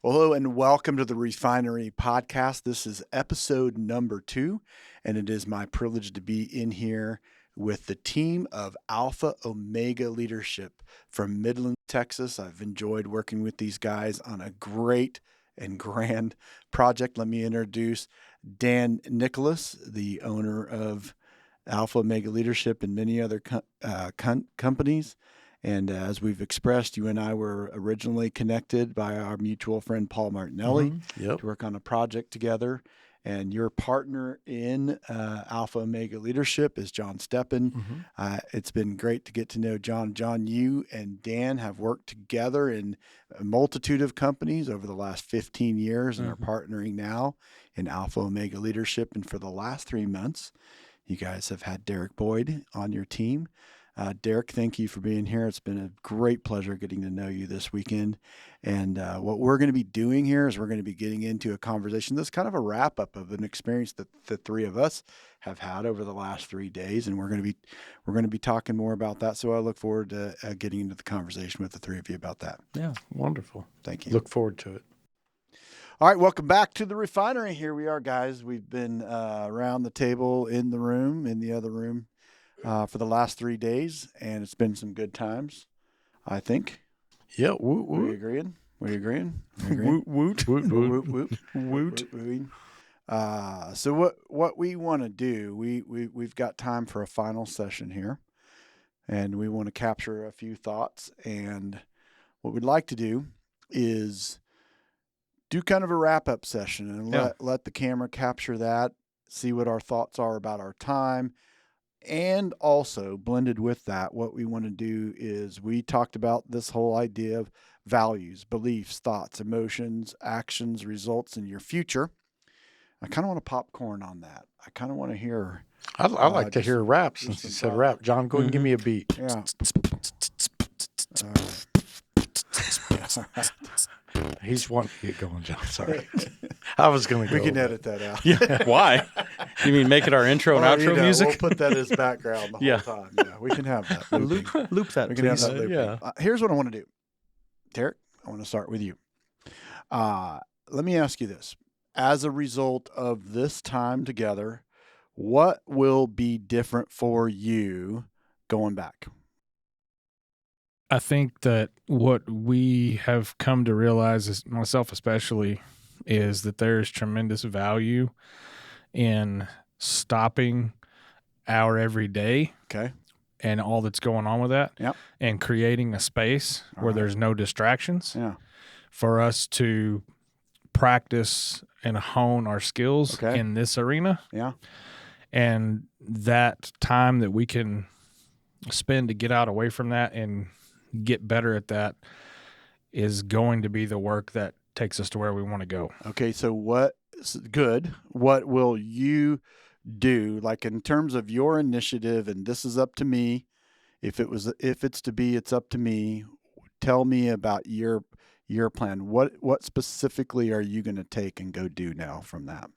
Well, hello and welcome to the Refinery podcast. This is episode number 2, and it is my privilege to be in here with the team of Alpha Omega Leadership from Midland, Texas. I've enjoyed working with these guys on a great and grand project. Let me introduce Dan Nicholas, the owner of Alpha Omega Leadership and many other companies. And as we've expressed, you and I were originally connected by our mutual friend, Paul Martinelli, to work on a project together. And your partner in Alpha Omega Leadership is John Stepan. It's been great to get to know John. John, you and Dan have worked together in a multitude of companies over the last 15 years and are partnering now in Alpha Omega Leadership. And for the last 3 months, you guys have had Derek Boyd on your team. Derek, thank you for being here. It's been a great pleasure getting to know you this weekend. And what we're going to be doing here is we're going to be getting into a conversation that's kind of a wrap-up of an experience that the three of us have had over the last 3 days, and we're going to be talking more about that. So I look forward to getting into the conversation with the three of you about that. Yeah, wonderful. Thank you. Look forward to it. All right, welcome back to the Refinery. Here we are, guys. We've been around the table in the other room. For the last 3 days, and it's been some good times, I think. Yeah, woot woot. We agreeing? Woot woot. Woot woot woot. So what we want to do, we've got time for a final session here, and we want to capture a few thoughts. And what we'd like to do is do kind of a wrap-up session and let the camera capture that, see what our thoughts are about our time. And also blended with that, what we want to do is we talked about this whole idea of values, beliefs, thoughts, emotions, actions, results in your future. I kind of want to popcorn on that. I kind of want to hear. I like to hear rap since you said rap. John, go ahead and give me a beat. Yeah. He's wanting to get going, John. Sorry. I was going to go. We can edit that out. Yeah. Why? You mean make it our intro and outro music? We'll put that as background the whole time. Yeah, we can have that. Loop that, we can have please. that looping. Yeah. Here's what I want to do. Derek, I want to start with you. Let me ask you this. As a result of this time together, what will be different for you going back? I think that what we have come to realize, is myself especially, is that there is tremendous value in stopping our everyday and all that's going on with that, and creating a space where there's no distractions for us to practice and hone our skills in this arena. And that time that we can spend to get out away from that and get better at that is going to be the work that takes us to where we want to go. Okay, so what will you do, like in terms of your initiative, and this is up to me, if it's to be, it's up to me. Tell me about your plan. What specifically are you going to take and go do now from that?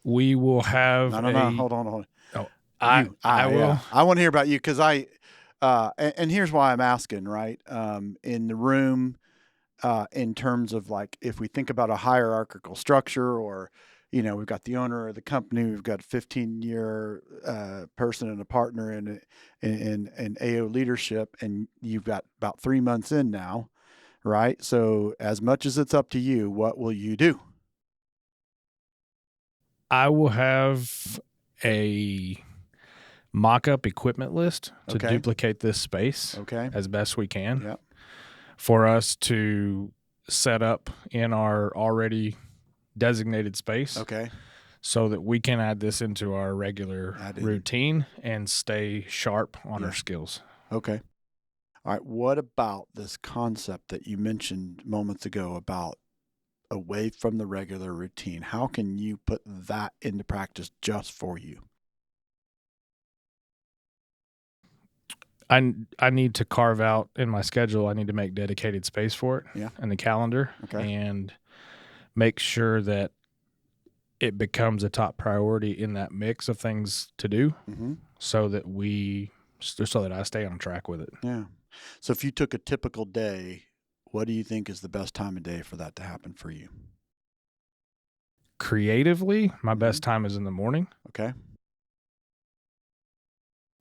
We will have No, hold on. Oh, I will. Yeah. I want to hear about you because and here's why I'm asking, right? In the room, in terms of like, if we think about a hierarchical structure, or, we've got the owner of the company, we've got a 15-year person and a partner in AO leadership, and you've got about 3 months in now, right? So as much as it's up to you, what will you do? I will have a mock-up equipment list to duplicate this space as best we can for us to set up in our already designated space so that we can add this into our regular routine and stay sharp on our skills. Okay. All right. What about this concept that you mentioned moments ago about away from the regular routine? How can you put that into practice just for you? I need to carve out in my schedule. I need to make dedicated space for it in the calendar and make sure that it becomes a top priority in that mix of things to do so that I stay on track with it. Yeah. So if you took a typical day, what do you think is the best time of day for that to happen for you? Creatively, my best time is in the morning, Okay.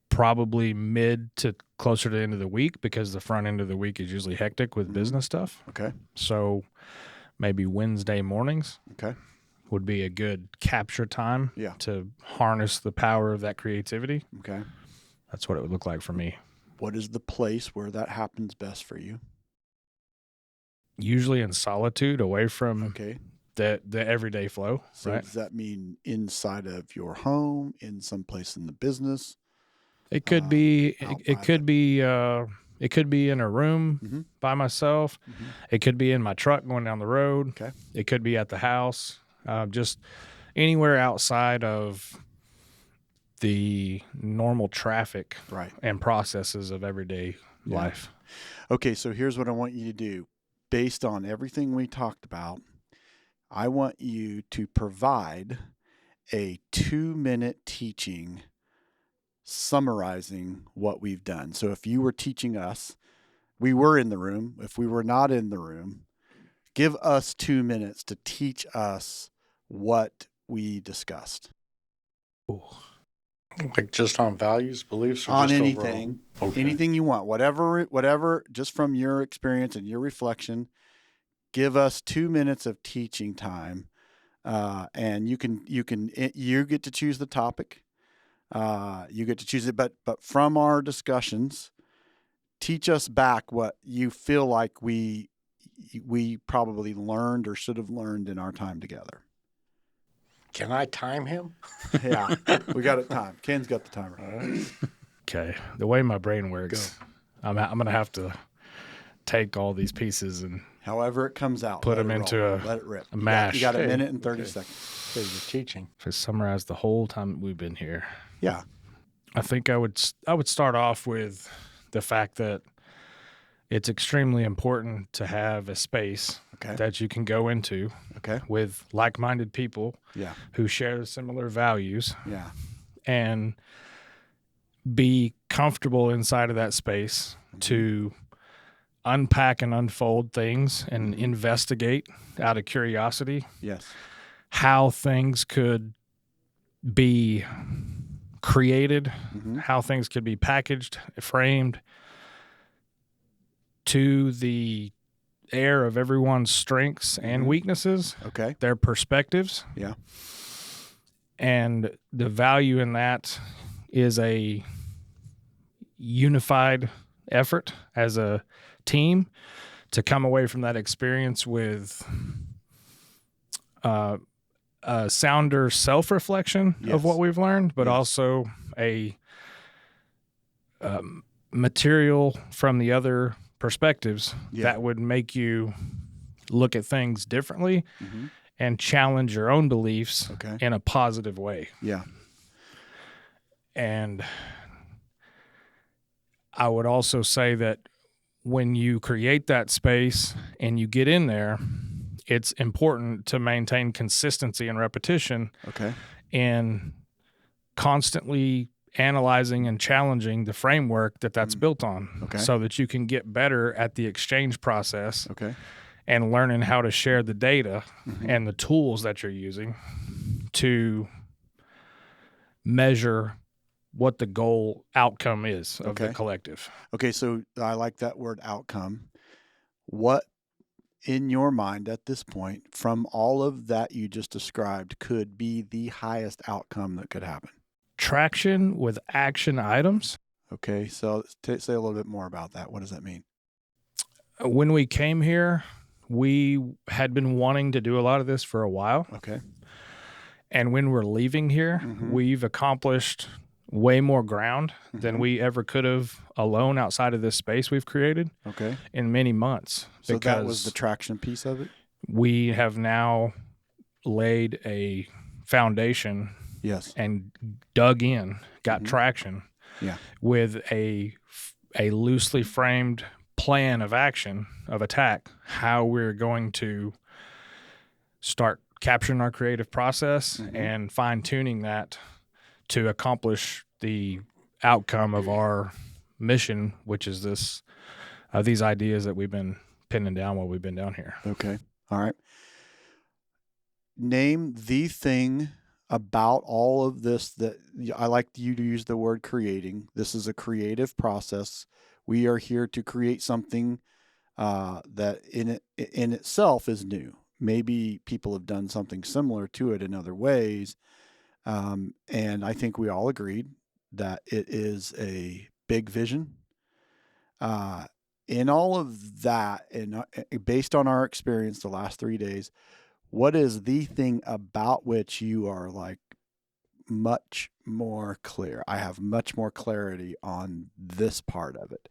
probably mid to closer to the end of the week, because the front end of the week is usually hectic with business stuff. Okay. So maybe Wednesday mornings Okay. would be a good capture time Yeah. to harness the power of that creativity. Okay. That's what it would look like for me. What is the place where that happens best for you? Usually in solitude, away from Okay. the everyday flow, So right? does that mean inside of your home, in some place in the business? It could be out it by could be it could be in a room Mhm. by myself. Mhm. It could be in my truck going down the road. Okay. It could be at the house. Just anywhere outside of the normal traffic Right. and processes of everyday life. Okay, so here's what I want you to do. Based on everything we talked about, I want you to provide a 2-minute teaching summarizing what we've done. So if you were teaching us, we were in the room. If we were not in the room, give us 2 minutes to teach us what we discussed. Ooh. Like just on values, beliefs, or On just anything, overall? Okay. anything you want, whatever, just from your experience and your reflection, give us 2 minutes of teaching time. And you get to choose the topic. You get to choose it, but from our discussions, teach us back what you feel like we probably learned or should have learned in our time together. Can I time him? Yeah, we got it timed. Ken's got the timer. All right. Okay. The way my brain works, I'm going to have to take all these pieces and However it comes out, put let them it into roll. a let it rip. mash. You got a Okay, minute and 30 okay. seconds. So you're teaching. to summarize the whole time we've been here. Yeah. I think I would start off with the fact that it's extremely important to have a space Okay. that you can go into Okay. with like-minded people Yeah. who share similar values Yeah. and be comfortable inside of that space to unpack and unfold things and investigate out of curiosity Yes. how things could be created, how things could be packaged, framed to the air of everyone's strengths and weaknesses, Okay. their perspectives. Yeah. And the value in that is a unified effort as a team to come away from that experience with a sounder self-reflection of what we've learned, but also a material from the other perspectives that would make you look at things differently and challenge your own beliefs in a positive way. Yeah. And I would also say that when you create that space and you get in there, it's important to maintain consistency and repetition Okay. in constantly analyzing and challenging the framework that's built on so that you can get better at the exchange process Okay. and learning how to share the data and the tools that you're using to measure what the goal outcome is of the collective. Okay, so I like that word outcome. What in your mind at this point, from all of that you just described, could be the highest outcome that could happen? Traction with action items. Okay, so say a little bit more about that. What does that mean? When we came here, we had been wanting to do a lot of this for a while. Okay. And when we're leaving here, we've accomplished way more ground than we ever could have alone outside of this space we've created in many months. So that was the traction piece of it? We have now laid a foundation and dug in, got traction with a loosely framed plan of action, of attack, how we're going to start capturing our creative process and fine-tuning that to accomplish the outcome of our mission, which is these ideas that we've been pinning down while we've been down here. Okay. All right. Name the thing about all of this that I like you to use the word creating. This is a creative process. We are here to create something that in itself is new. Maybe people have done something similar to it in other ways. And I think we all agreed that it is a big vision. In all of that, and based on our experience the last 3 days, what is the thing about which you are like much more clear? I have much more clarity on this part of it.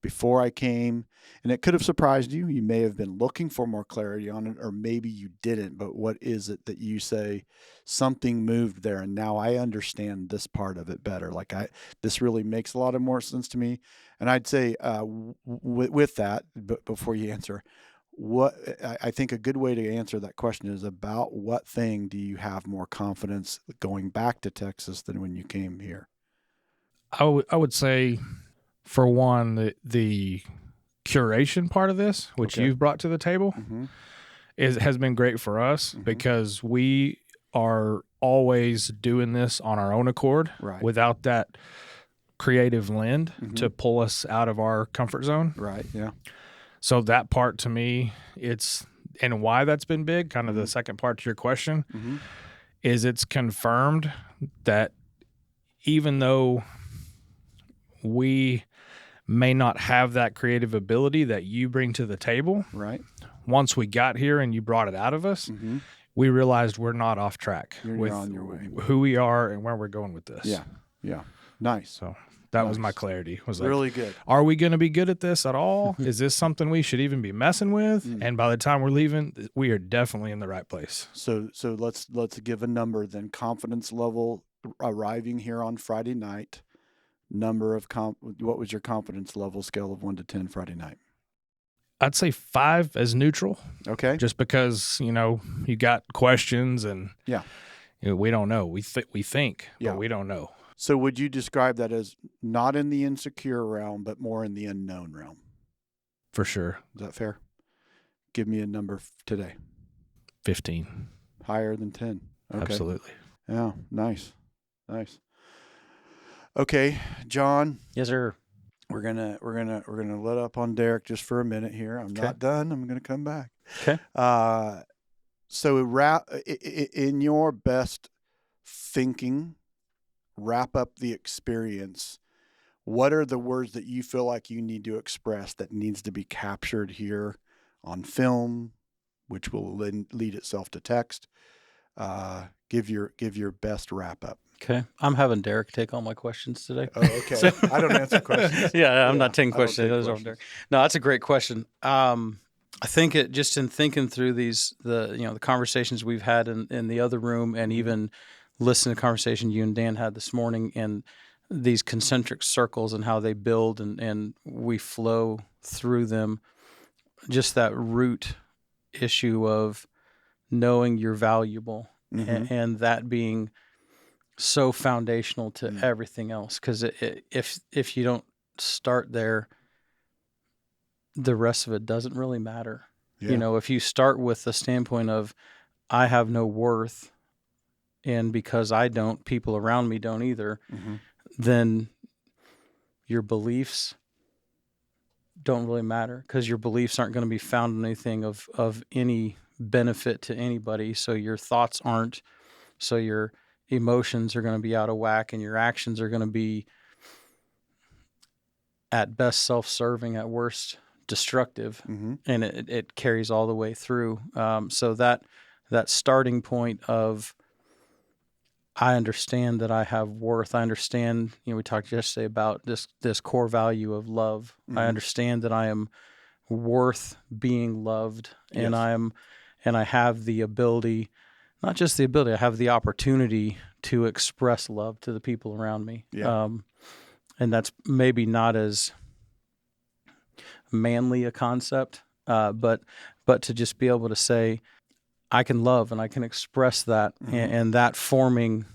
Before I came, and it could have surprised you. You may have been looking for more clarity on it, or maybe you didn't. But what is it that you say something moved there, and now I understand this part of it better? Like this really makes a lot of more sense to me. And I'd say with that, but before you answer, what I think a good way to answer that question is about what thing do you have more confidence going back to Texas than when you came here? I would say, for one, the curation part of this, which Okay. you've brought to the table, Mm-hmm. has been great for us because we are always doing this on our own accord, Right. without that creative lend to pull us out of our comfort zone. Right. Yeah. So that part to me, and why that's been big, kind of the second part to your question, is it's confirmed that even though we may not have that creative ability that you bring to the table, Right. once we got here and you brought it out of us, we realized we're not off track You're on your way. who we are and where we're going with this. Yeah. Yeah. Nice. So that was my clarity. Was like, Really good. are we going to be good at this at all? Is this something we should even be messing with? And by the time we're leaving, we are definitely in the right place. So let's give a number then. Confidence level arriving here on Friday night. Number of what was your confidence level scale of 1 to 10 Friday night? I'd say 5 as neutral. Okay. Just because, you got questions and we don't know. We think, Yeah. but we don't know. So would you describe that as not in the insecure realm, but more in the unknown realm? For sure. Is that fair? Give me a number today. 15. Higher than 10. Okay. Absolutely. Yeah. Nice. Okay, John. Yes, sir. We're gonna let up on Derek just for a minute here. I'm not done. I'm gonna come back. Okay. So in your best thinking, wrap up the experience. What are the words that you feel like you need to express that needs to be captured here on film, which will then lead itself to text? Give your best wrap up. Okay. I'm having Derek take all my questions today. Oh, okay. I don't answer questions. I'm not taking I don't questions. take Those are questions. Derek. No, that's a great question. I think it just in thinking through the conversations we've had in the other room, and even listening to the conversation you and Dan had this morning, and these concentric circles and how they build and we flow through them, just that root issue of knowing you're valuable and that being so foundational to everything else. Because if you don't start there, the rest of it doesn't really matter. Yeah. If you start with the standpoint of I have no worth, and because I don't, people around me don't either, then your beliefs don't really matter, because your beliefs aren't going to be found in anything of any benefit to anybody. So your thoughts aren't. So your emotions are going to be out of whack, and your actions are going to be at best self-serving, at worst destructive, and it carries all the way through. So that starting point of I understand that I have worth. I understand, we talked yesterday about this core value of love. I understand that I am worth being loved, and I have the ability, not just the ability, I have the opportunity to express love to the people around me. Yeah. And that's maybe not as manly a concept, but to just be able to say, I can love and I can express that, and that forming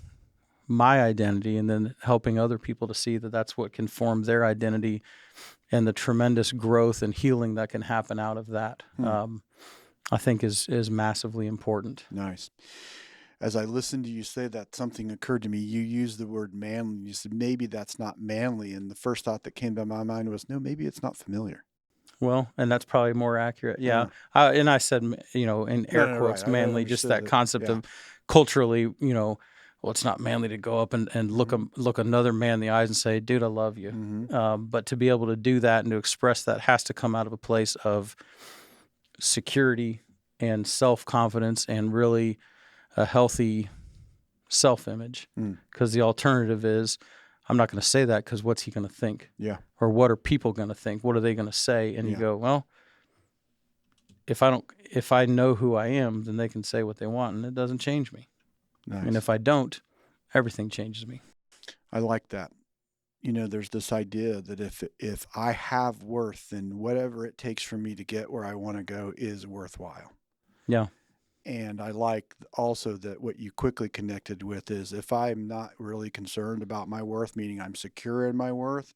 my identity, and then helping other people to see that that's what can form their identity, and the tremendous growth and healing that can happen out of that, I think is massively important. Nice. As I listened to you say that, something occurred to me. You used the word manly. You said maybe that's not manly, and the first thought that came to my mind was, no, maybe it's not familiar. Well, and that's probably more accurate. Yeah. Yeah. And I said, in air No, quotes, right. I manly, just understood that that. concept Yeah. of culturally, well, it's not manly to go up and look another man in the eyes and say, dude, I love you. Mm-hmm. But to be able to do that and to express that has to come out of a place of security and self-confidence and really a healthy self-image. Because the alternative is, I'm not going to say that because what's he going to think? Yeah. Or what are people going to think? What are they going to say? And you go, well, if I know who I am, then they can say what they want and it doesn't change me. Nice. And if I don't, everything changes me. I like that. There's this idea that if I have worth, then whatever it takes for me to get where I want to go is worthwhile. Yeah. And I like also that what you quickly connected with is if I'm not really concerned about my worth, meaning I'm secure in my worth,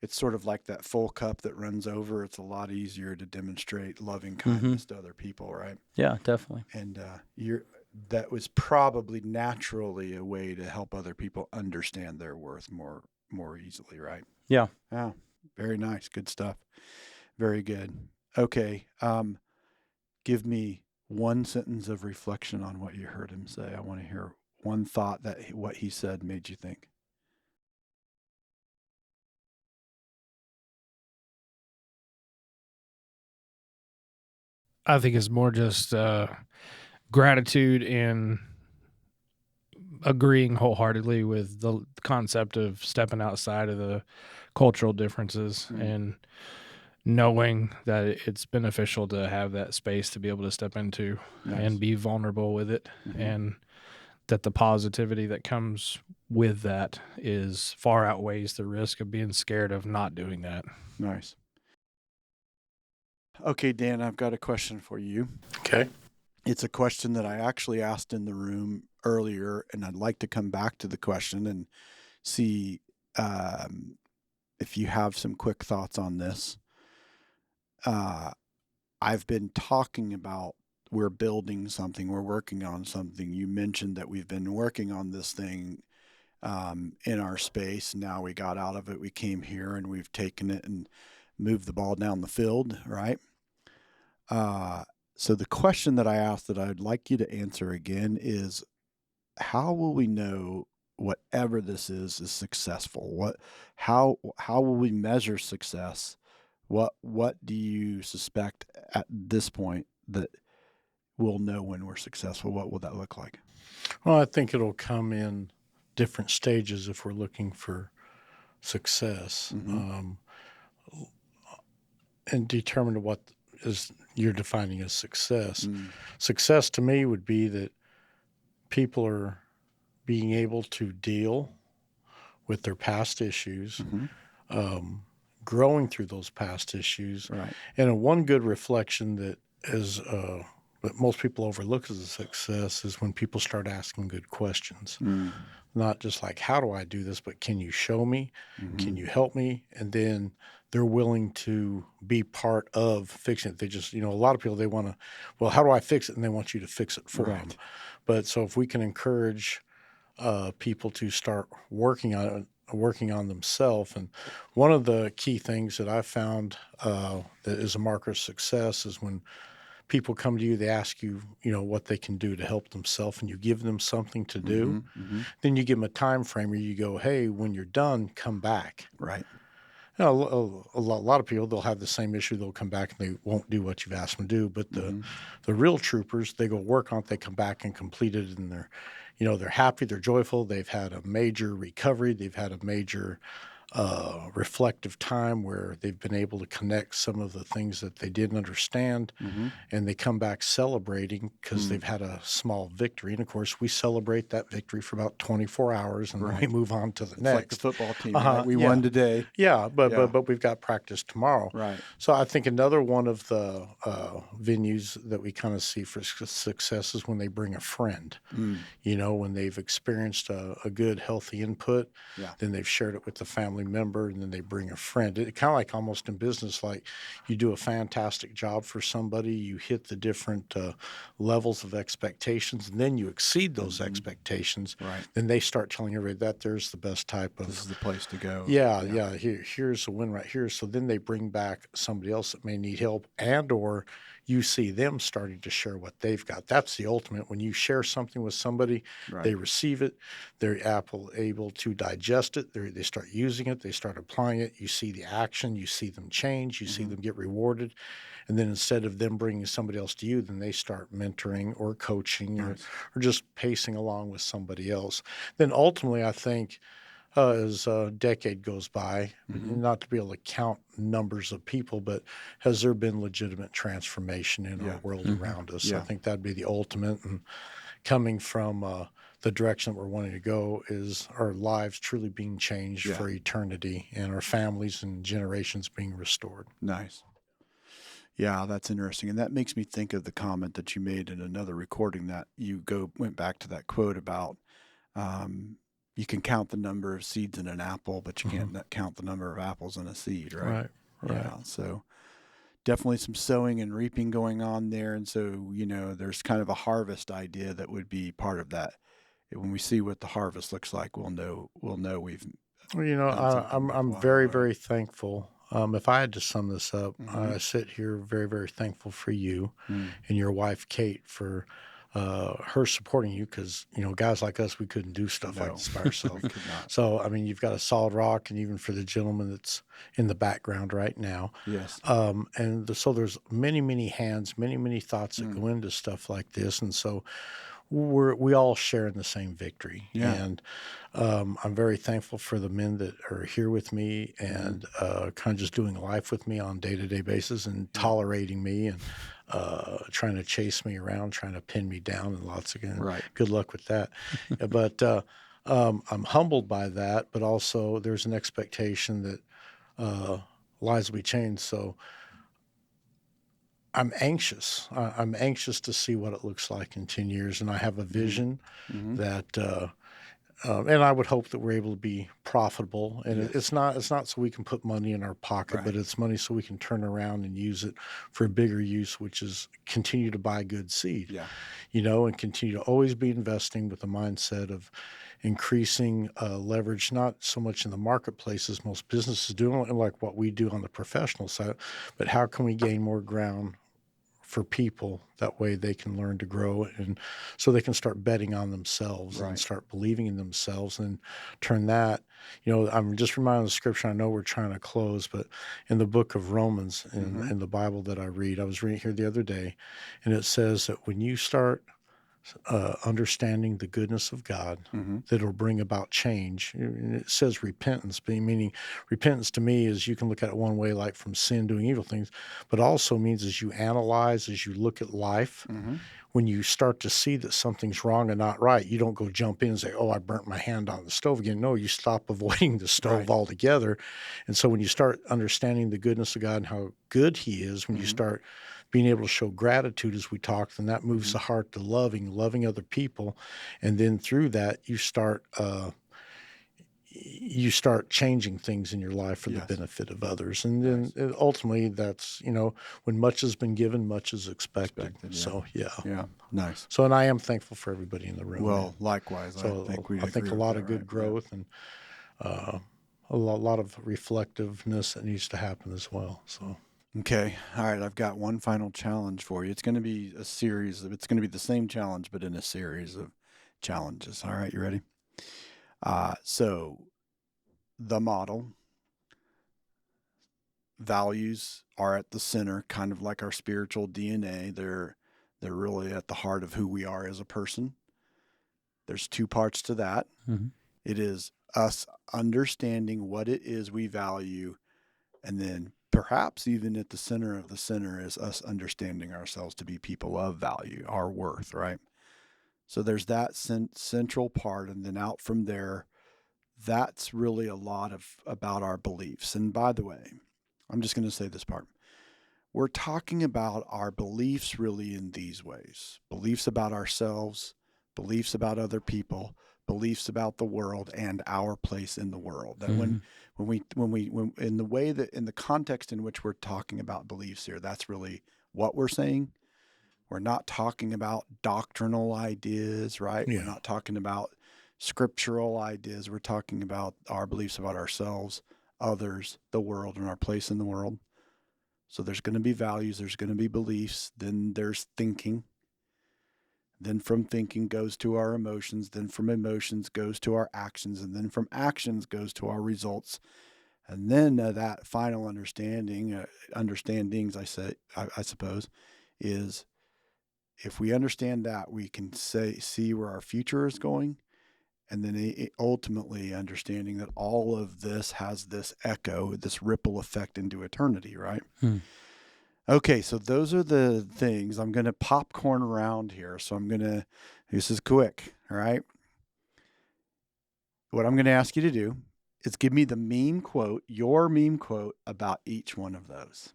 it's sort of like that full cup that runs over. It's a lot easier to demonstrate loving kindness to other people, right? Yeah, definitely. And that was probably naturally a way to help other people understand their worth more easily, right? Yeah. Yeah. Very nice. Good stuff. Very good. Okay. Give me one sentence of reflection on what you heard him say. I want to hear one thought that what he said made you think. I think it's more just gratitude and agreeing wholeheartedly with the concept of stepping outside of the cultural differences and knowing that it's beneficial to have that space to be able to step into and be vulnerable with it, and that the positivity that comes with that is far outweighs the risk of being scared of not doing that. Nice. Okay, Dan, I've got a question for you. Okay. It's a question that I actually asked in the room earlier, and I'd like to come back to the question and see if you have some quick thoughts on this. I've been talking about we're building something, we're working on something. You mentioned that we've been working on this thing in our space. Now we got out of it, we came here, and we've taken it and moved the ball down the field, right? So the question that I asked that I'd like you to answer again is, how will we know whatever this is successful? How will we measure success? What do you suspect at this point that we'll know when we're successful? What will that look like? Well, I think it'll come in different stages if we're looking for success, and determine what is you're defining as success. Success to me would be that people are being able to deal with their past issues, growing through those past issues. Right. And one good reflection that is that most people overlook as a success is when people start asking good questions. Not just like, how do I do this, but can you show me? Can you help me? And then they're willing to be part of fixing it. They just, a lot of people, they want to, well, how do I fix it? And they want you to fix it for them. But so if we can encourage people to start working on themselves. And one of the key things that I found that is a marker of success is when people come to you, they ask you, what they can do to help themselves, and you give them something to do. Then you give them a time frame where you go, hey, when you're done, come back. Right. A lot of people, they'll have the same issue. They'll come back and they won't do what you've asked them to do. But the real troopers, they go work on it, they come back and complete it, and they're happy, they're joyful. They've had a major recovery. They've had a major reflective time where they've been able to connect some of the things that they didn't understand, and they come back celebrating because they've had a small victory. And of course, we celebrate that victory for about 24 hours, and then we move on to the next. Like the football team, right? We won today. Yeah, but we've got practice tomorrow. Right. So I think another one of the venues that we kind of see for success is when they bring a friend. When they've experienced a good, healthy input, then they've shared it with the family family member, and then they bring a friend. It kind of like almost in business, like you do a fantastic job for somebody, you hit the different levels of expectations, and then you exceed those expectations. Right. Then they start telling everybody that there's the best type of. This is the place to go. Yeah. Here's a win right here. So then they bring back somebody else that may need help, and or you see them starting to share what they've got. That's the ultimate. When you share something with somebody, Right. they receive it, they're able to digest it, they start using it, they start applying it. You see the action, you see them change, you see them get rewarded. And then instead of them bringing somebody else to you, then they start mentoring or coaching or just pacing along with somebody else. Then ultimately, I think, as a decade goes by, not to be able to count numbers of people, but has there been legitimate transformation in our world around us? I think that'd be the ultimate. And coming from the direction that we're wanting to go is our lives truly being changed for eternity, and our families and generations being restored. Nice. Yeah, that's interesting. And that makes me think of the comment that you made in another recording that you went back to that quote about you can count the number of seeds in an apple, but you can't count the number of apples in a seed, right? Right. Yeah. So definitely some sowing and reaping going on there. And so, there's kind of a harvest idea that would be part of that. When we see what the harvest looks like, we'll know we've. Well, I'm very, very thankful. If I had to sum this up, I sit here very, very thankful for you and your wife, Kate, for her supporting you, because, guys like us, we couldn't do stuff like this by ourselves. So, you've got a solid rock, and even for the gentleman that's in the background right now. Yes. So there's many, many hands, many, many thoughts that go into stuff like this. And so we all share in the same victory. Yeah. And I'm very thankful for the men that are here with me and kind of just doing life with me on a day-to-day basis and tolerating me and trying to chase me around, trying to pin me down, and lots of good luck with that. But I'm humbled by that, but also there's an expectation that lives will be changed. So I'm anxious. I'm anxious to see what it looks like in 10 years, and I have a vision that and I would hope that we're able to be profitable. And it's not so we can put money in our pocket, but it's money so we can turn around and use it for a bigger use, which is continue to buy good seed. And continue to always be investing with the mindset of increasing leverage, not so much in the marketplace as most businesses do, like what we do on the professional side, but how can we gain more ground for people? That way they can learn to grow, and so they can start betting on themselves and start believing in themselves, and turn that. I'm just reminded of the scripture. I know we're trying to close, but in the book of Romans, in the Bible that I read, I was reading here the other day, and it says that when you start understanding the goodness of God, that'll bring about change. And it says repentance, meaning repentance to me is, you can look at it one way, like from sin, doing evil things, but also means as you analyze, as you look at life, when you start to see that something's wrong and not right, you don't go jump in and say, oh, I burnt my hand on the stove again. No, you stop avoiding the stove altogether. And so when you start understanding the goodness of God and how good he is, when you start being able to show gratitude, as we talked, then that moves the heart to loving other people. And then through that, you start changing things in your life for the benefit of others. And then ultimately that's, when much has been given, much is expected. So, Yeah. Nice. So, and I am thankful for everybody in the room. Well, likewise, so I think a lot of good growth and a lot of reflectiveness that needs to happen as well. So. Okay. All right. I've got one final challenge for you. It's going to be it's going to be the same challenge, but in a series of challenges. All right. You ready? So the model, values are at the center, kind of like our spiritual DNA. They're really at the heart of who we are as a person. There's two parts to that. It is us understanding what it is we value, and then perhaps even at the center of the center is us understanding ourselves to be people of value, our worth, right? So there's that central part, and then out from there, that's really a lot about our beliefs. And by the way, I'm just going to say this part. We're talking about our beliefs really in these ways: beliefs about ourselves, beliefs about other people, beliefs about the world and our place in the world. That Mhm. when in the way that in the context in which we're talking about beliefs here, that's really what we're saying. We're not talking about doctrinal ideas, right? Yeah. We're not talking about scriptural ideas. We're talking about our beliefs about ourselves, others, the world, and our place in the world. So there's going to be values, there's going to be beliefs, then there's thinking. Then from thinking goes to our emotions, then from emotions goes to our actions, and then from actions goes to our results. And then that final understandings, I suppose, is if we understand that, we can see where our future is going, and then ultimately understanding that all of this has this echo, this ripple effect into eternity, right? Okay, so those are the things. I'm going to popcorn around here. So this is quick, all right? What I'm going to ask you to do is give me the meme quote, your meme quote about each one of those.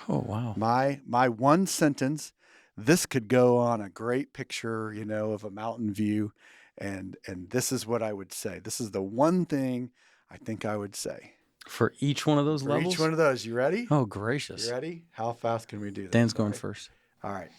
Oh, wow. My one sentence, this could go on a great picture, of a mountain view. And this is what I would say. This is the one thing I think I would say. For each one of those For levels? each one of those. You ready? Oh, gracious. You ready? How fast can we do this? Dan's going All right. first. All right.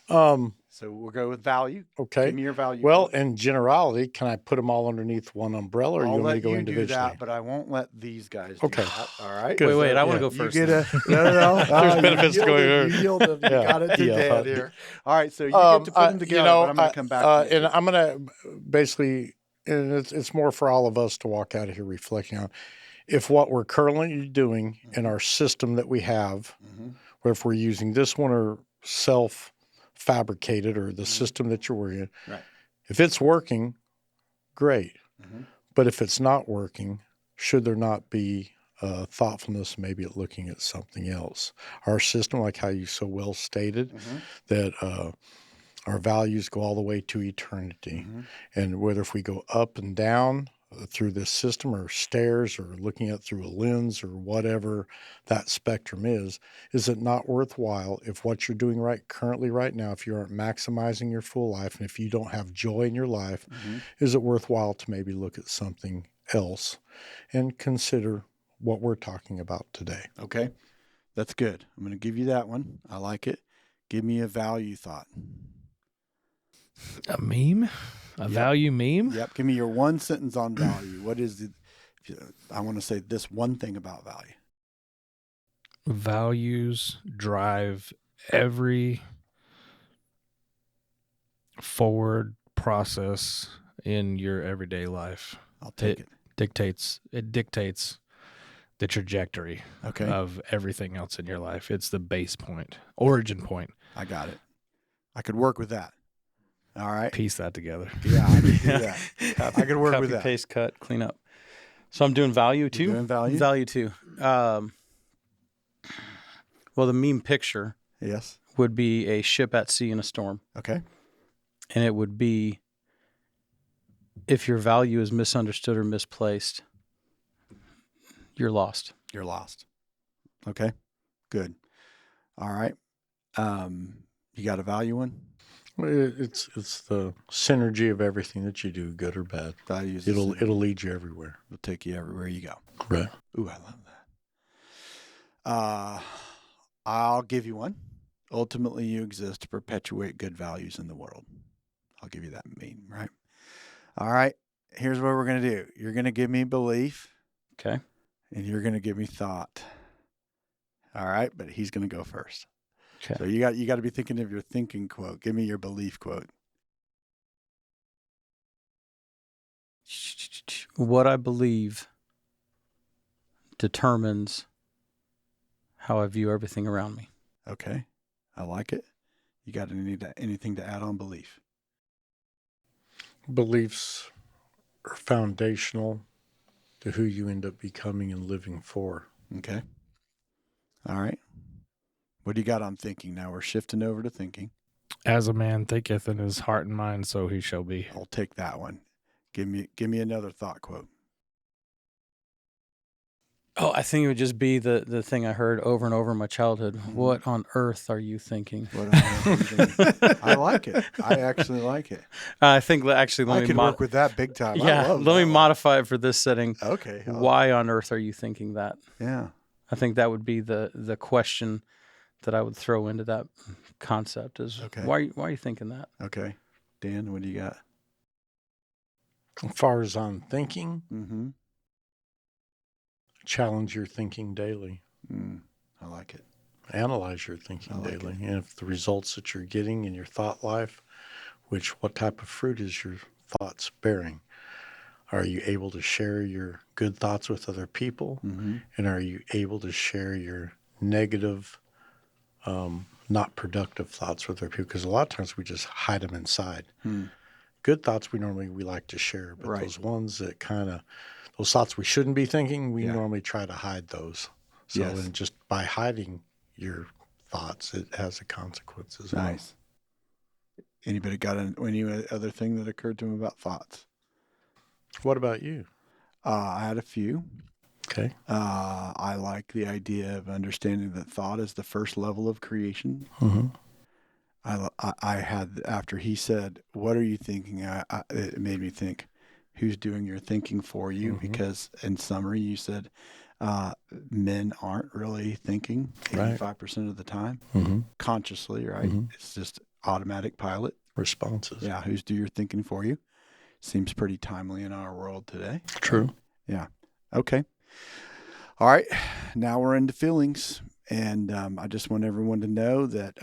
Um, So we'll go with value. okay. Give me your value. Well, quote. in generality, can I put them all underneath one umbrella, or I'll you want me let to go you individually? do that, but I won't let these guys do Okay. that. All right. Good. Wait, I want to Yeah. go You first. get then. no. There's benefits you going yielded, on. You yielded. You Yeah. got it to Yeah. Dad here. All right. So you get to put them together, but I'm going to come back to you. And I'm going to basically, and it's more for all of us to walk out of here reflecting on if what we're currently doing in our system that we have, or if we're using this one or self-fabricated or the system that you're working in, Right. if it's working, great. But if it's not working, should there not be thoughtfulness maybe at looking at something else? Our system, like how you so well stated, that our values go all the way to eternity. And whether if we go up and down through this system or stairs or looking at through a lens or whatever that spectrum is it not worthwhile if what you're doing currently right now, if you aren't maximizing your full life and if you don't have joy in your life, is it worthwhile to maybe look at something else and consider what we're talking about today? Okay. That's good. I'm going to give you that one. I like it. Give me a value thought. A meme? A value meme? Yep. Give me your one sentence on value. What is it? I want to say this one thing about value. Values drive every forward process in your everyday life. I'll take it. It dictates the trajectory of everything else in your life. It's the base point, origin point. I got it. I could work with that. All right. Piece that together. Yeah, I could do that. I could work with that. Copy, paste, cut, clean up. So I'm doing value too? You're doing value? Value too. Well, the meme picture Yes. would be a ship at sea in a storm. Okay. And it would be if your value is misunderstood or misplaced, you're lost. You're lost. Okay. Good. All right. You got a value one? It's the synergy of everything that you do, good or bad. Values. It'll lead you everywhere. It'll take you everywhere you go. Right. Ooh, I love that. I'll give you one. Ultimately, you exist to perpetuate good values in the world. I'll give you that meme, right? All right. Here's what we're going to do. You're going to give me belief. Okay. And you're going to give me thought. All right. But he's going to go first. Okay. So you got to be thinking of your thinking quote. Give me your belief quote. What I believe determines how I view everything around me. Okay. I like it. You got anything to add on belief? Beliefs are foundational to who you end up becoming and living for. Okay. All right. What do you got on thinking now? We're shifting over to thinking. As a man thinketh in his heart and mind, so he shall be. I'll take that one. Give me another thought quote. Oh, I think it would just be the thing I heard over and over in my childhood. What on earth are you thinking? What on earth are you thinking? I like it. I actually like it. I think actually I let me could work with that big time. I yeah, love let me that one. modify it for this setting. Okay. Why on earth are you thinking that? Yeah. I think that would be the question that I would throw into that concept is Okay. why are you thinking that? Okay. Dan, what do you got? As far as I'm thinking, Mm-hmm. challenge your thinking daily. I like it. Analyze your thinking I like daily. it. And if the results that you're getting in your thought life, what type of fruit is your thoughts bearing? Are you able to share your good thoughts with other people? Mm-hmm. And are you able to share your negative, not productive thoughts with other people? Because a lot of times we just hide them inside. Good thoughts we like to share, but Right. those ones that those thoughts we shouldn't be thinking, we Yeah. normally try to hide those. So Yes. and just by hiding your thoughts, it has a consequence as well. Nice. Anybody got any other thing that occurred to them about thoughts? What about you? I had a few. Okay. I like the idea of understanding that thought is the first level of creation. Mm-hmm. I had, after he said, "What are you thinking?" It made me think, who's doing your thinking for you? Mm-hmm. Because in summary, you said men aren't really thinking 85% of the time consciously, right? Mm-hmm. It's just automatic pilot Responses. Yeah, who's do your thinking for you? Seems pretty timely in our world today. True. Yeah. Okay. All right. Now we're into feelings. And I just want everyone to know that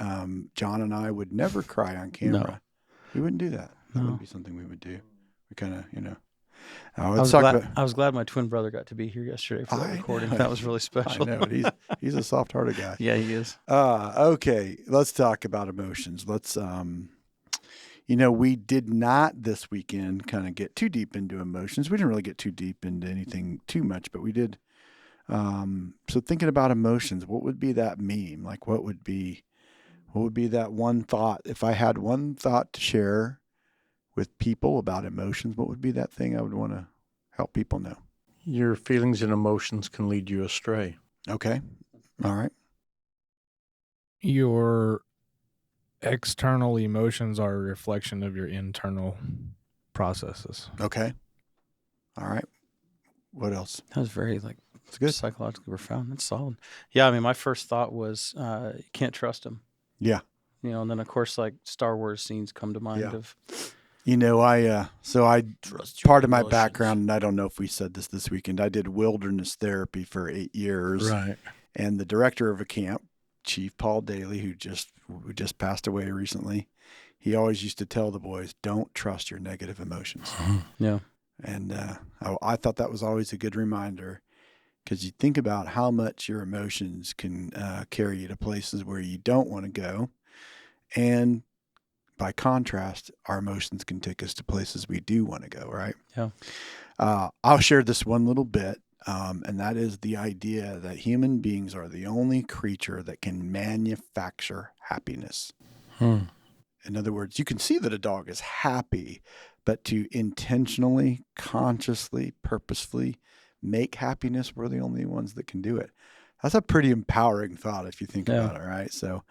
John and I would never cry on camera. No. We wouldn't do that. That No. wouldn't be something we would do. We kind of, I let's talk about. was glad my twin brother got to be here yesterday for that I recording. know. That was really special. I know. He's a soft-hearted guy. Yeah, he is. Okay. Let's talk about emotions. Let's, we did not this weekend kind of get too deep into emotions. We didn't really get too deep into anything too much, but we did. So thinking about emotions, what would be that meme? Like what would be that one thought? If I had one thought to share with people about emotions, what would be that thing I would want to help people know? Your feelings and emotions can lead you astray. Okay. All right. Your external emotions are a reflection of your internal processes. Okay. All right. What else? That was very It's good. psychologically profound. That's solid. Yeah, I mean, my first thought was you can't trust him. Yeah. And then of course Star Wars scenes come to mind of Part of my background, and I don't know if we said this weekend, I did wilderness therapy for 8 years. Right. And the director of a camp, Chief Paul Daly, who just passed away recently, he always used to tell the boys, don't trust your negative emotions. Yeah. And I thought that was always a good reminder, because you think about how much your emotions can carry you to places where you don't want to go. And by contrast, our emotions can take us to places we do want to go, right? Yeah. I'll share this one little bit, and that is the idea that human beings are the only creature that can manufacture happiness. In other words, you can see that a dog is happy, but to intentionally, consciously, purposefully make happiness, we're the only ones that can do it. That's a pretty empowering thought if you think about it, right? So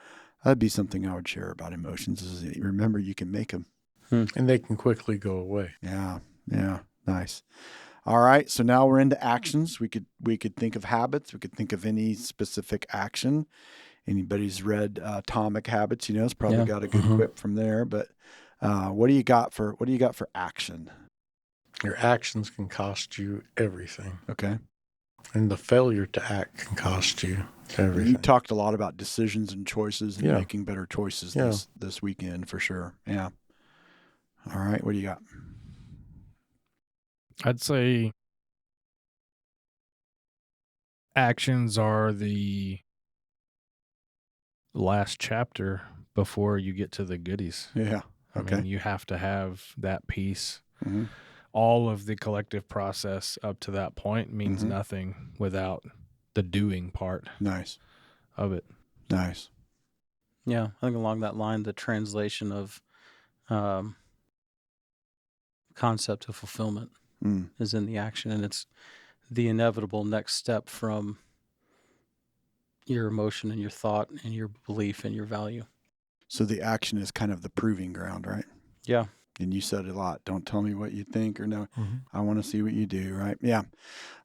that'd be something I would share about emotions, is remember you can make them. And they can quickly go away. Yeah. Nice. All right. So now we're into actions. We could think of habits. We could think of any specific action. Anybody's read Atomic Habits, it's probably got a good quip from there. But what do you got for action? Your actions can cost you everything. Okay. And the failure to act can cost you everything. You talked a lot about decisions and choices and making better choices this weekend for sure. Yeah. All right. What do you got? I'd say actions are the last chapter before you get to the goodies. Yeah. Okay. I mean, you have to have that piece. Mm-hmm. All of the collective process up to that point means nothing without the doing part. Nice. Of it. Nice. Yeah, I think along that line, the translation of concept of fulfillment is in the action, and it's the inevitable next step from your emotion and your thought and your belief and your value. So the action is kind of the proving ground, right? Yeah. And you said a lot. Don't tell me what you think or no. Mm-hmm. I want to see what you do, right? Yeah.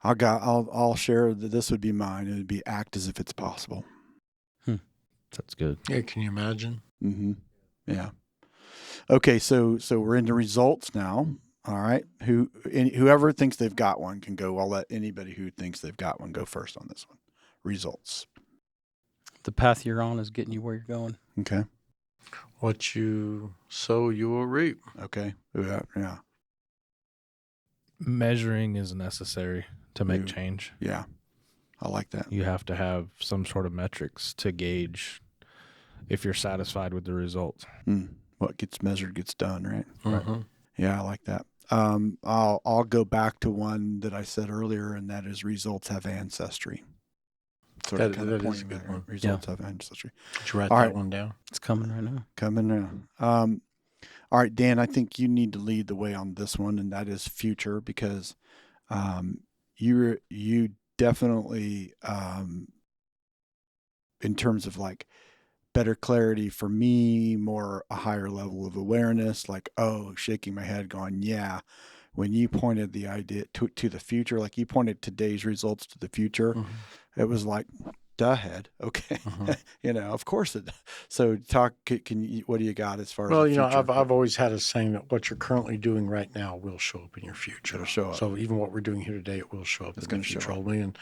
I'll share that this would be mine. It would be act as if it's possible. That's good. Yeah, can you imagine? Mm-hmm. Yeah. Okay, so we're into results now. All right. Whoever thinks they've got one can go. I'll let anybody who thinks they've got one go first on this one. Results. The path you're on is getting you where you're going. Okay. What you sow, you will reap. Okay. Yeah. Measuring is necessary to make Ooh. change. Yeah. I like that. You have to have some sort of metrics to gauge if you're satisfied with the results. What gets measured gets done, right? Mm-hmm. Yeah, I like that. I'll go back to one that I said earlier, and that is results have ancestry. Sort of That kind of is a pointing good there. one. Results have ancestry. Did you write All that right. one down? It's coming right now. Coming now. All right, Dan, I think you need to lead the way on this one, and that is future, because you definitely, in terms of like better clarity for me, more a higher level of awareness, like, shaking my head going, yeah. When you pointed the idea to the future, like you pointed today's results to the future, it was like, duh head. Okay. Of course it. So what do you got as far as Well, the future? I've always had a saying that what you're currently doing right now will show up in your future. It'll show up. So even what we're doing here today, it will show up It's in gonna the show future. up. Only. And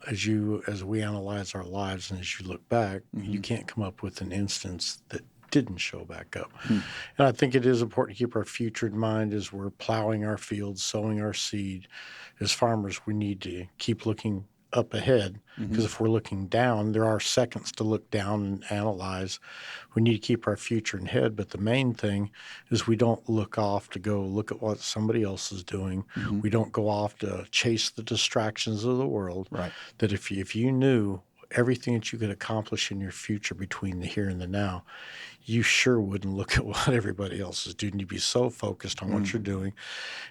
as we analyze our lives and as you look back, you can't come up with an instance that didn't show back up. And I think it is important to keep our future in mind as we're plowing our fields, sowing our seed. As farmers, we need to keep looking up ahead, because if we're looking down, there are seconds to look down and analyze. We need to keep our future in head, but the main thing is we don't look off to go look at what somebody else is doing. We don't go off to chase the distractions of the world. Right. That if you knew everything that you could accomplish in your future between the here and the now, you sure wouldn't look at what everybody else is doing. You'd be so focused on what you're doing.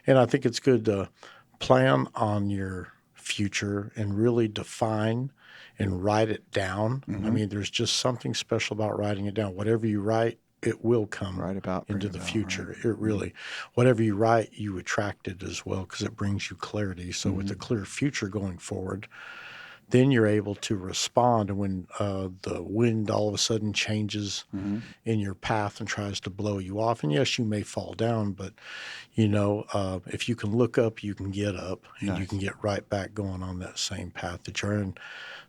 And I think it's good to plan on your future and really define and write it down. I mean, there's just something special about writing it down. Whatever you write, it will come into the future. Right? It really, whatever you write, you attract it as well, because it brings you clarity. So with a clear future going forward, then you're able to respond. And when the wind all of a sudden changes in your path and tries to blow you off, and yes, you may fall down, but if you can look up, you can get up, and you can get right back going on that same path that you're in.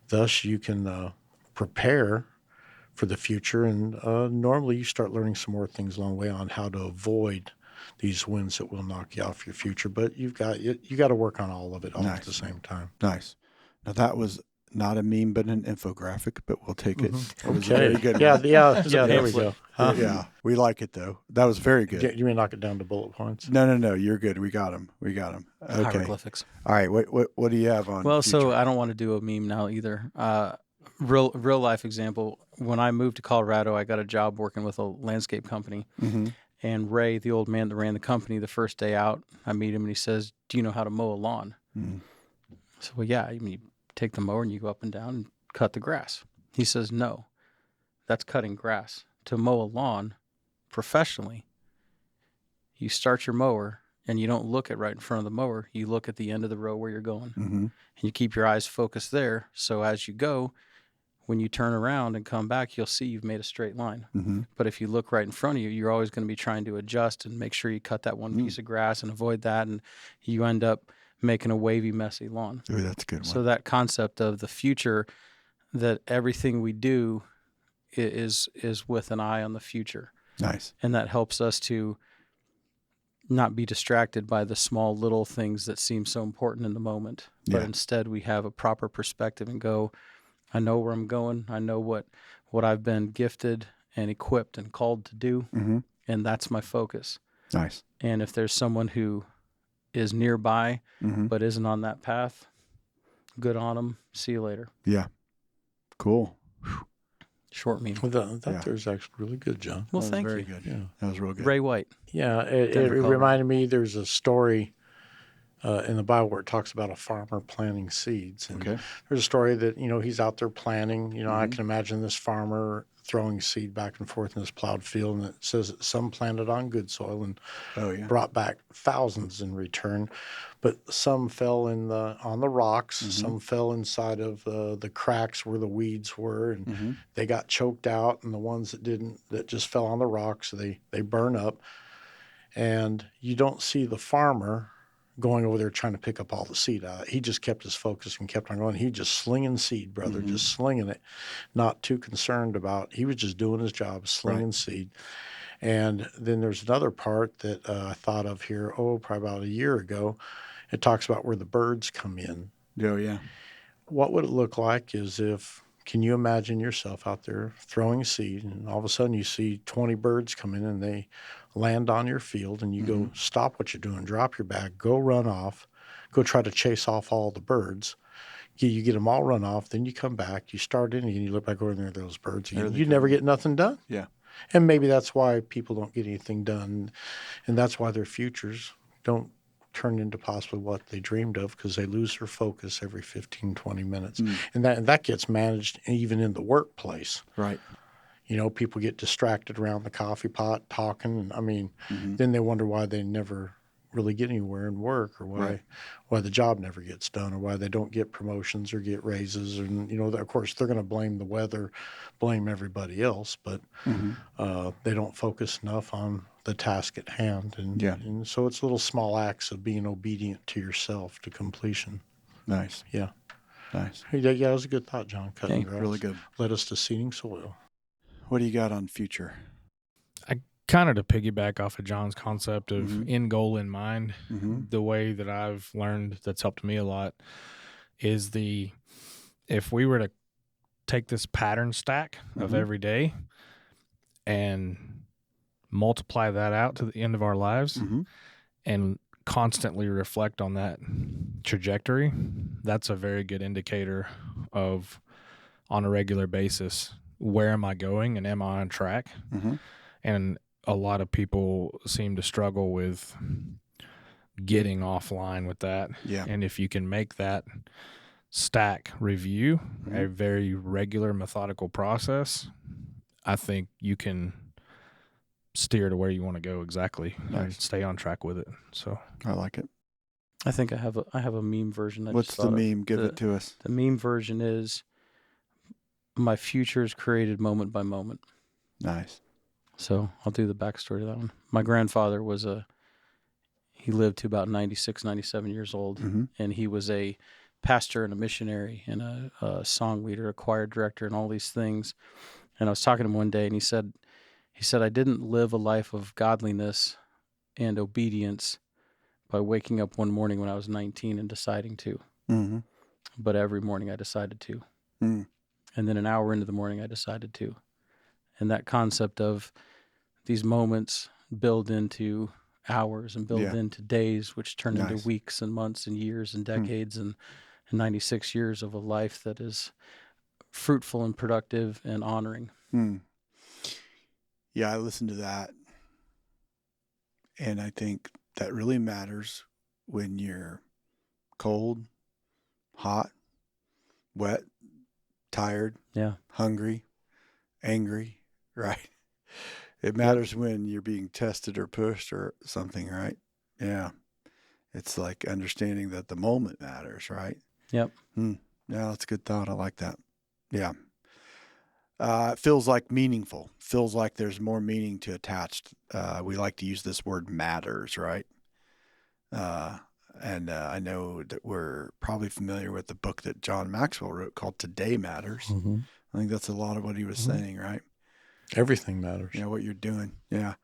Thus, you can prepare for the future, and normally you start learning some more things along the way on how to avoid these winds that will knock you off your future. But you got to work on all of it all at the same time. Nice. Now that was not a meme, but an infographic, but we'll take it. It was Okay. very good. Yeah, there we go. Yeah, we like it though. That was very good. You may knock it down to bullet points. No, you're good. We got him. Okay. Hieroglyphics. All right. What do you have on? Well, future? so I don't want to do a meme now either. Real life example. When I moved to Colorado, I got a job working with a landscape company. And Ray, the old man that ran the company, the first day out, I meet him and he says, "Do you know how to mow a lawn?" So, well, yeah. I mean, you take the mower and you go up and down and cut the grass. He says, "No, that's cutting grass. To mow a lawn professionally, you start your mower and you don't look at right in front of the mower. You look at the end of the row where you're going. And you keep your eyes focused there. So as you go, when you turn around and come back, you'll see you've made a straight line. But if you look right in front of you, you're always going to be trying to adjust and make sure you cut that one piece of grass and avoid that. And you end up making a wavy, messy lawn." Ooh, that's a good one. So that concept of the future, that everything we do is with an eye on the future. Nice. And that helps us to not be distracted by the small little things that seem so important in the moment. But instead we have a proper perspective and go, I know where I'm going. I know what I've been gifted and equipped and called to do. And that's my focus. Nice. And if there's someone who is nearby but isn't on that path, good on them. See you later. Yeah. Cool. Short meme. Well, that there's actually really good, John. Well, That was thank very you. good. Yeah. That was real good. Ray White. Yeah, it Denver, Colorado. reminded me there's a story in the Bible where it talks about a farmer planting seeds. And Okay. there's a story that, he's out there planting. I Mhm. can imagine this farmer throwing seed back and forth in this plowed field, and it says that some planted on good soil and Oh yeah. brought back thousands in return, but some fell on the rocks, Mhm. some fell inside of the cracks where the weeds were, and Mhm. they got choked out, and the ones that didn't, that just fell on the rocks, they burn up. And you don't see the farmer going over there trying to pick up all the seed out. He just kept his focus and kept on going. He just slinging seed, brother, Mhm. just slinging it, not too concerned about. He was just doing his job, slinging Right. seed. And then there's another part that I thought of here, probably about a year ago. It talks about where the birds come in. Oh yeah. What would it look like is if, can you imagine yourself out there throwing seed, and all of a sudden you see 20 birds come in and they land on your field, and you go, Mhm. stop what you're doing, drop your bag, go run off, go try to chase off all the birds. You get them all run off, then you come back, you start in, and you look back over there, those birds There again. they You never come. get nothing done. Yeah. And maybe that's why people don't get anything done. And that's why their futures don't turn into possibly what they dreamed of, because they lose their focus every 15, 20 minutes. Mm. And that gets managed even in the workplace. Right. People get distracted around the coffee pot talking. Mhm. Then they wonder why they never really get anywhere in work, or Right. why the job never gets done, or why they don't get promotions or get raises. And, of course, they're going to blame the weather, blame everybody else, but Mhm. they don't focus enough on the task at hand. Yeah. And so it's little small acts of being obedient to yourself to completion. Nice. Yeah. Nice. Hey, yeah, that was a good thought, John. Cutting Hey, grass Really good. led us to seeding soil. What do you got on future? Kind of to piggyback off of John's concept of Mhm. end goal in mind, Mhm. the way that I've learned that's helped me a lot is if we were to take this pattern stack of Mhm. every day and multiply that out to the end of our lives Mhm. and constantly reflect on that trajectory, that's a very good indicator of, on a regular basis, where am I going and am I on track? Mhm. And a lot of people seem to struggle with getting offline with that. Yeah. And if you can make that stack review a Mhm. very regular, methodical process, I think you can steer to where you want to go exactly and Nice. stay on track with it. So I like it. I think I have a meme version. I What's just the thought of. meme? Give it to us. The meme version is my future is created moment by moment. Nice. So I'll do the backstory to that one. My grandfather he lived to about 96, 97 years old, Mhm. and he was a pastor and a missionary and a song leader, a choir director, and all these things. And I was talking to him one day, and he said, I didn't live a life of godliness and obedience by waking up one morning when I was 19 and deciding to, Mhm. but every morning I decided to. Mm. And then an hour into the morning, I decided to. And that concept of these moments build into hours and build Yeah. into days, which turn into Nice. weeks and months and years and decades and 96 years of a life that is fruitful and productive and honoring. Mm. Yeah, I listened to that, and I think that really matters when you're cold, hot, wet, tired, Yeah. hungry, angry, right? It matters when you're being tested or pushed or something, right? Yeah. It's like understanding that the moment matters, right? Yep. Yeah, that's a good thought. I like that. Yeah. It feels like meaningful. Feels like there's more meaning to attached. We like to use this word matters, right? And I know that we're probably familiar with the book that John Maxwell wrote called Today Matters. Mm-hmm. I think that's a lot of what he was saying, right? Everything matters. Yeah, what you're doing. Yeah.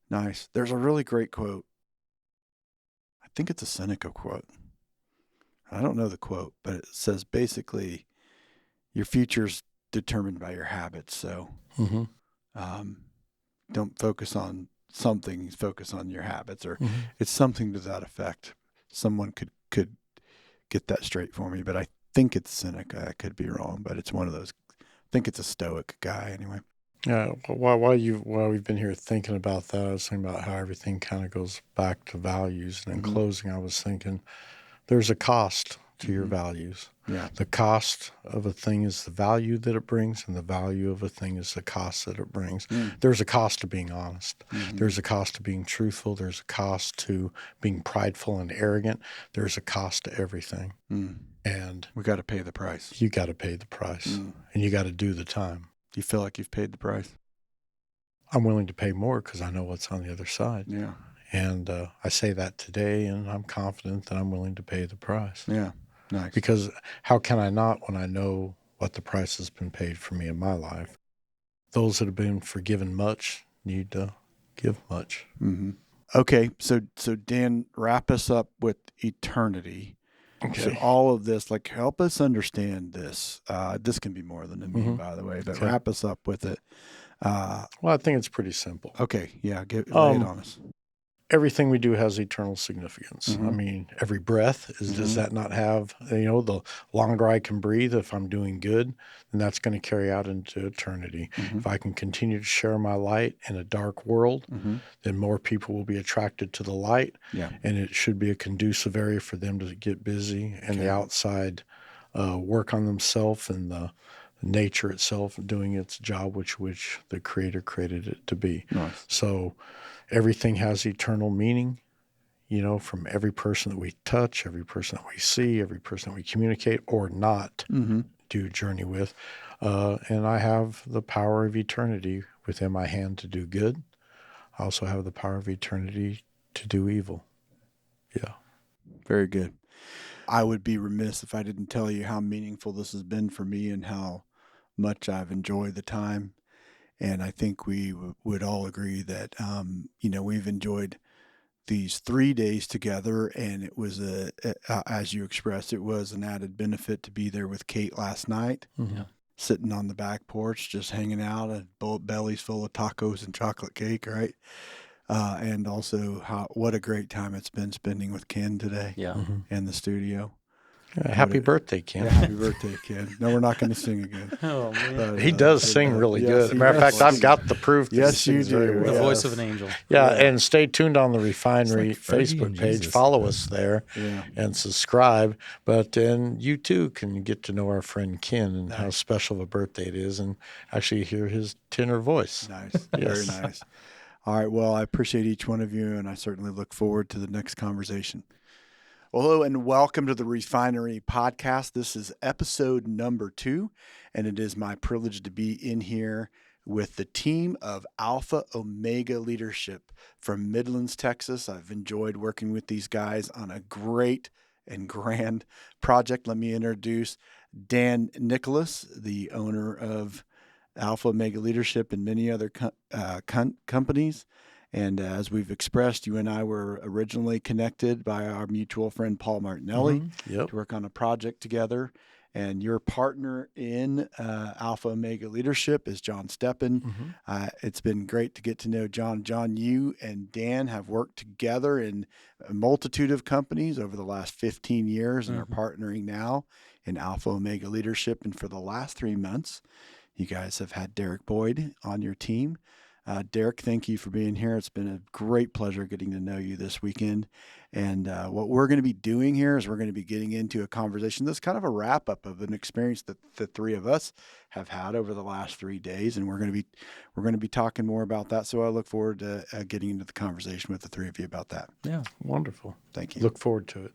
Nice. There's a really great quote. I think it's a Seneca quote. I don't know the quote, but it says basically your future's determined by your habits. So Mm-hmm. Don't focus on something, focus on your habits, or Mm-hmm. it's something to that effect. Someone could get that straight for me, but I think it's Seneca. I could be wrong, but it's one of those. I think it's a Stoic guy anyway. Yeah, while we've been here thinking about that, I was thinking about how everything kind of goes back to values. And in closing, I was thinking there's a cost to your values. Yeah. The cost of a thing is the value that it brings, and the value of a thing is the cost that it brings. There's a cost to being honest. There's a cost to being truthful. There's a cost to being prideful and arrogant. There's a cost to everything. And We got to pay the price. you got to pay the price, and you got to do the time. Do you feel like you've paid the price? I'm willing to pay more because I know what's on the other side. Yeah. And I say that today, and I'm confident that I'm willing to pay the price. Yeah. Nice. Because how can I not when I know what the price has been paid for me in my life? Those that have been forgiven much need to give much. Okay. So Dan, wrap us up with eternity. Okay. So all of this, like, help us understand this. This can be more than a meme, by the way, but Okay. wrap us up with it. Well, I think it's pretty simple. Okay. Yeah. Lay it on us. Everything we do has eternal significance. I mean, every breath does that not have, the longer I can breathe, if I'm doing good, then that's going to carry out into eternity. If I can continue to share my light in a dark world, then more people will be attracted to the light. Yeah. And it should be a conducive area for them to get busy and the outside work on themselves and the nature itself doing its job, which the Creator created it to be. Nice. So everything has eternal meaning, from every person that we touch, every person that we see, every person that we communicate or not do journey with. And I have the power of eternity within my hand to do good. I also have the power of eternity to do evil. Yeah. Very good. I would be remiss if I didn't tell you how meaningful this has been for me and how much I've enjoyed the time. And I think we would all agree that, we've enjoyed these 3 days together, and it was as you expressed, it was an added benefit to be there with Kate last night, sitting on the back porch, just hanging out, and both bellies full of tacos and chocolate cake, right? And also what a great time it's been spending with Ken today in the studio. Happy birthday, Ken. Yeah, happy birthday, Ken. No, we're not going to sing again. Oh, man. But, He does sing really yes, good. As a he matter of does. fact, I've got the proof. That Yes, he you sings very do. The well. voice of an angel. Yeah, and stay tuned on the Refinery It's like Fergie Facebook and page. Jesus. Follow us there Yeah. and subscribe. But then you too can get to know our friend Ken and how special of a birthday it is and actually hear his tenor voice. Nice. Yes. Very nice. All right. Well, I appreciate each one of you, and I certainly look forward to the next conversation. Well, hello and welcome to the Refinery podcast. This is episode number 2, and it is my privilege to be in here with the team of Alpha Omega Leadership from Midlands, Texas. I've enjoyed working with these guys on a great and grand project. Let me introduce Dan Nicholas, the owner of Alpha Omega Leadership and many other companies. And as we've expressed, you and I were originally connected by our mutual friend Paul Martinelli Yep. to work on a project together. And your partner in Alpha Omega Leadership is John Stepan. It's been great to get to know John. John, you and Dan have worked together in a multitude of companies over the last 15 years and are partnering now in Alpha Omega Leadership. And for the last 3 months, you guys have had Derek Boyd on your team. Derek, thank you for being here. It's been a great pleasure getting to know you this weekend. And what we're going to be doing here is we're going to be getting into a conversation that's kind of a wrap up of an experience that the three of us have had over the last 3 days, and we're going to be talking more about that. So I look forward to getting into the conversation with the three of you about that. Yeah. Wonderful. Thank you. Look forward to it.